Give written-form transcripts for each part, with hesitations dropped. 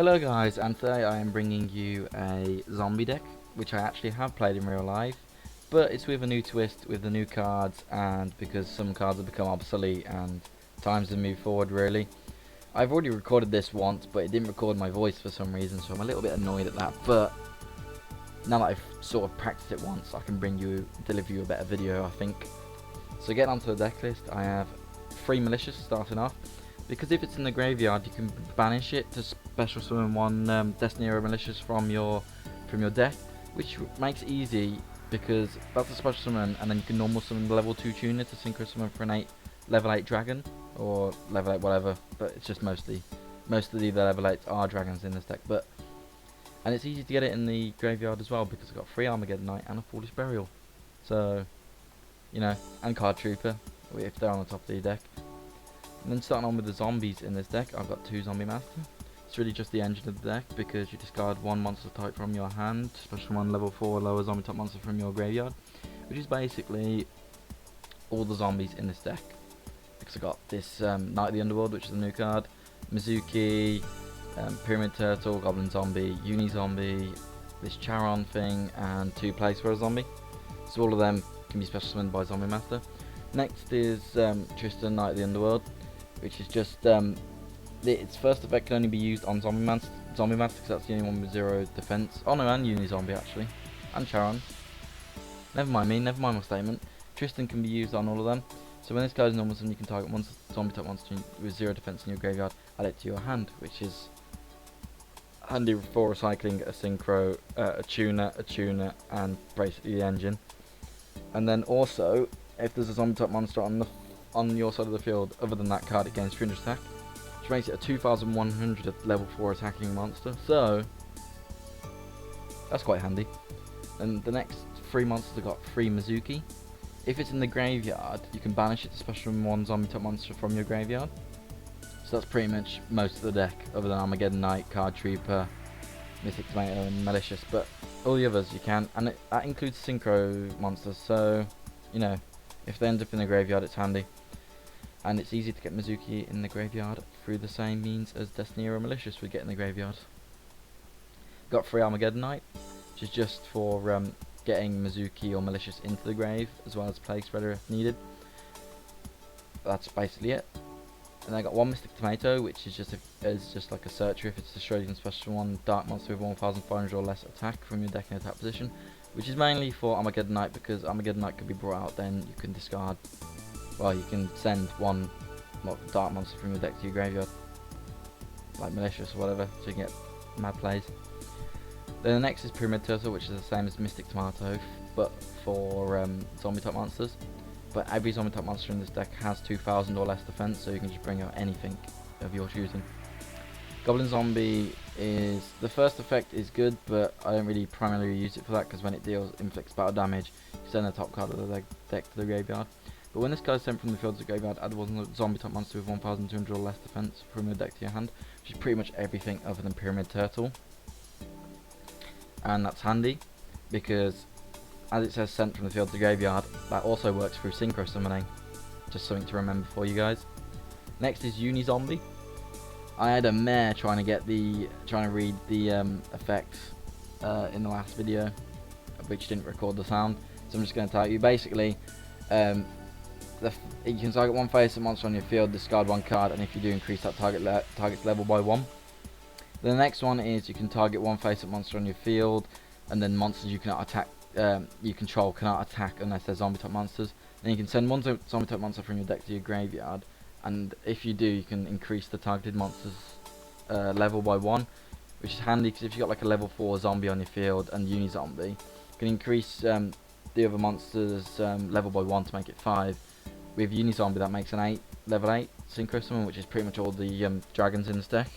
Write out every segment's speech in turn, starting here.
Hello guys, and today I am bringing you a zombie deck, which I actually have played in real life, but it's with a new twist, with the new cards, and because some cards have become obsolete and times have moved forward really. I've already recorded this once, but it didn't record my voice for some reason, so I'm a little bit annoyed at that, but now that I've sort of practiced it once, I can deliver you a better video, I think. So getting onto the deck list, I have 3 malicious starting off. Because if it's in the graveyard, you can banish it to special summon one Destiny Hero Malicious from your deck, which makes it easy because that's a special summon, and then you can normal summon the level 2 tuner to synchro summon for an level 8 dragon or level 8 whatever. But it's just most of the level 8s are dragons in this deck. And it's easy to get it in the graveyard as well because I've got 3 Armageddon Knight and a Foolish Burial. So and Card Trooper if they're on the top of the deck. And then starting on with the zombies in this deck, I've got 2 Zombie Master. It's really just the engine of the deck because you discard 1 monster type from your hand, special 1 level 4 or lower zombie type monster from your graveyard, which is basically all the zombies in this deck. Because I've got this Knight of the Underworld, which is a new card, Mizuki, Pyramid Turtle, Goblin Zombie, Uni Zombie, this Charon thing, and 2 Plagues for a Zombie. So all of them can be special summoned by Zombie Master. Next is Tristan, Knight of the Underworld, which is just its first effect can only be used on Zombie Master because that's the only one with 0 defense. Oh no, and Uni Zombie actually, and Charon. Never mind my statement. Tristan can be used on all of them. So when this goes normal summon, you can target one zombie type monster with 0 defense in your graveyard, add it to your hand, which is handy for recycling a synchro, a tuner, and basically the engine. And then also, if there's a zombie type monster on your side of the field other than that card, it gains 300 attack, which makes it a 2100 level 4 attacking monster, so that's quite handy. And the next 3 monsters have got 3 Mizuki. If it's in the graveyard, you can banish it to special 1 zombie type monster from your graveyard. So that's pretty much most of the deck, other than Armageddon Knight, Card Trooper, Mystic Tomato and Malicious, but all the others you can, and that includes synchro monsters, so if they end up in the graveyard, it's handy. And it's easy to get Mizuki in the graveyard through the same means as Destiny Hero Malicious would get in the graveyard. Got 3 Armageddon Knight, which is just for getting Mizuki or Malicious into the grave, as well as Plague Spreader if needed. That's basically it. And I got 1 Mystic Tomato, which is just like a searcher. If it's destroyed, you can special 1 Dark Monster with 1500 or less attack from your deck in attack position, which is mainly for Armageddon Knight because Armageddon Knight can be brought out, then you can discard, well, you can send 1 Dark Monster from your deck to your graveyard, like Malicious or whatever, so you can get mad plays. Then the next is Pyramid Turtle, which is the same as Mystic Tomato, but for zombie type monsters. But every zombie type monster in this deck has 2000 or less defense, so you can just bring out anything of your choosing. Goblin Zombie is, the first effect is good, but I don't really primarily use it for that because when it inflicts battle damage, you send the top card of the deck to the graveyard. But when this guy is sent from the field to the graveyard, add 1 zombie type monster with 1200 or less defense from your deck to your hand, which is pretty much everything other than Pyramid Turtle. And that's handy because, as it says sent from the field to the graveyard, that also works through synchro summoning. Just something to remember for you guys. Next is Uni Zombie. I had a mare trying to read the effects in the last video, which didn't record the sound. So I'm just going to tell you. Basically, you can target 1 face-up monster on your field, discard 1 card, and if you do, increase that target's level by 1. The next one is you can target 1 face-up monster on your field, and then monsters you cannot attack, you control cannot attack unless they're zombie type monsters. Then you can send 1 zombie type monster from your deck to your graveyard, and if you do, you can increase the targeted monster's level by 1, which is handy because if you've got like a level 4 zombie on your field and Uni Zombie, you can increase the other monster's level by 1 to make it 5. With Uni Zombie, that makes an level 8 synchro summon, which is pretty much all the dragons in this deck.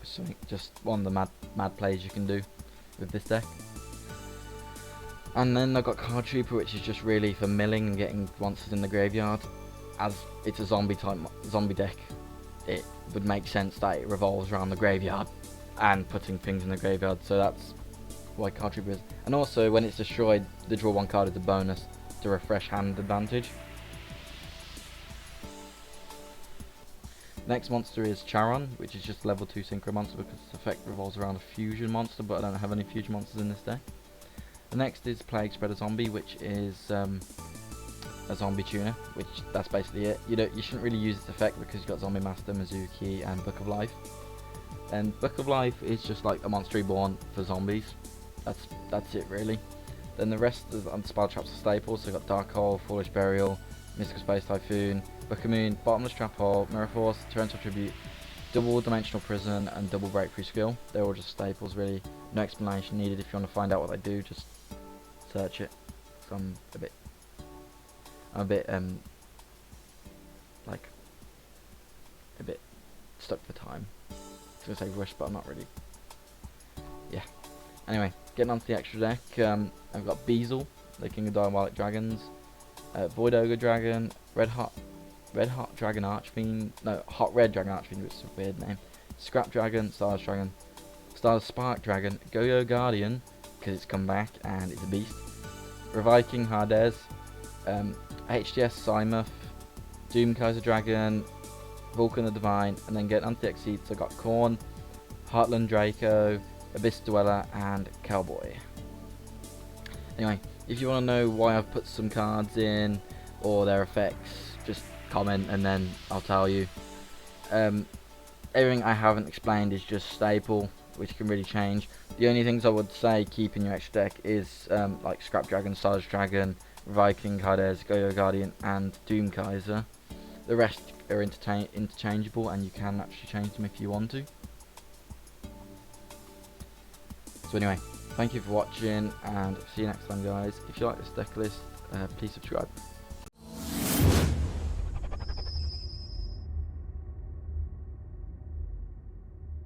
So just one of the mad plays you can do with this deck. And then I've got Card Trooper, which is just really for milling and getting monsters in the graveyard. As it's a zombie deck, it would make sense that it revolves around the graveyard and putting things in the graveyard, so that's why Card Trooper is. And also, when it's destroyed, the draw 1 card is a bonus to refresh hand advantage. Next monster is Charon, which is just level 2 synchro monster because its effect revolves around a fusion monster, but I don't have any fusion monsters in this deck. The next is Plague Spreader Zombie, which is a zombie tuner, which that's basically it. You shouldn't really use its effect because you've got Zombie Master, Mizuki, and Book of Life. And Book of Life is just like a monster reborn for zombies. That's it really. Then the rest of the spell traps are staples, so you've got Dark Hole, Foolish Burial, Mystical Space Typhoon, Book of Moon, Bottomless Trap Hole, Mirror Force, Torrential Tribute, Double Dimensional Prison, and Double Breakthrough Skill. They're all just staples really. No explanation needed. If you want to find out what they do, just search it. So I'm a bit like a bit stuck for time. I was gonna say rush, but I'm not really. Yeah. Anyway, getting on to the extra deck. I've got Beazle, the King of Diabolic Dragons, Void Ogre Dragon, Hot Red Dragon Archfiend, which is a weird name. Scrap Dragon, Stardust Dragon, Stardust Spark Dragon, Yugioh Guardian, because it's come back and it's a beast. Reviking Hades, HDS Simuth, Doom Kaiser Dragon, Vulcan the Divine, and then get onto the Exceeds. I got Korn, Heartland Draco, Abyss Dweller, and Cowboy. Anyway, if you want to know why I've put some cards in or their effects, just comment and then I'll tell you. Everything I haven't explained is just staple, which can really change. The only things I would say keep in your extra deck is like Scrap Dragon, Stardust Dragon, Viking, Hades, Yugioh Guardian, and Doom Kaiser. The rest are interchangeable, and you can actually change them if you want to. So anyway, thank you for watching, and see you next time, guys. If you like this deck list, please subscribe.